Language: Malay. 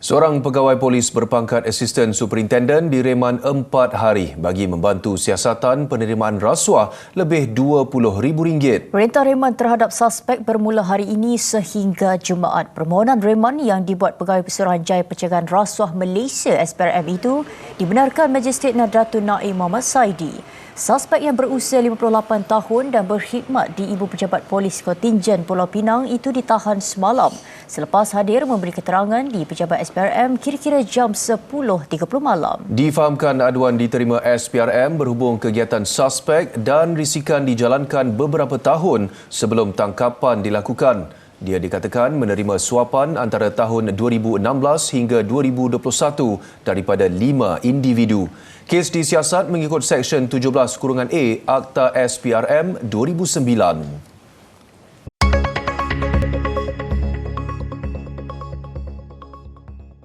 Seorang pegawai polis berpangkat asisten superintenden direman 4 hari bagi membantu siasatan penerimaan rasuah lebih RM20,000. Perintah reman terhadap suspek bermula hari ini sehingga Jumaat. Permohonan reman yang dibuat Pegawai Pesuruhanjaya Pencegahan Rasuah Malaysia SPRM itu dibenarkan Magistrate Nadratul Naim Muhammad Saidi. Suspek yang berusia 58 tahun dan berkhidmat di Ibu Pejabat Polis Kontingen Pulau Pinang itu ditahan semalam selepas hadir memberi keterangan di Pejabat SPRM kira-kira jam 10.30 malam. Difahamkan aduan diterima SPRM berhubung kegiatan suspek dan risikan dijalankan beberapa tahun sebelum tangkapan dilakukan. Dia dikatakan menerima suapan antara tahun 2016 hingga 2021 daripada 5 individu. Kes disiasat mengikut Seksyen 17(a) Akta SPRM 2009.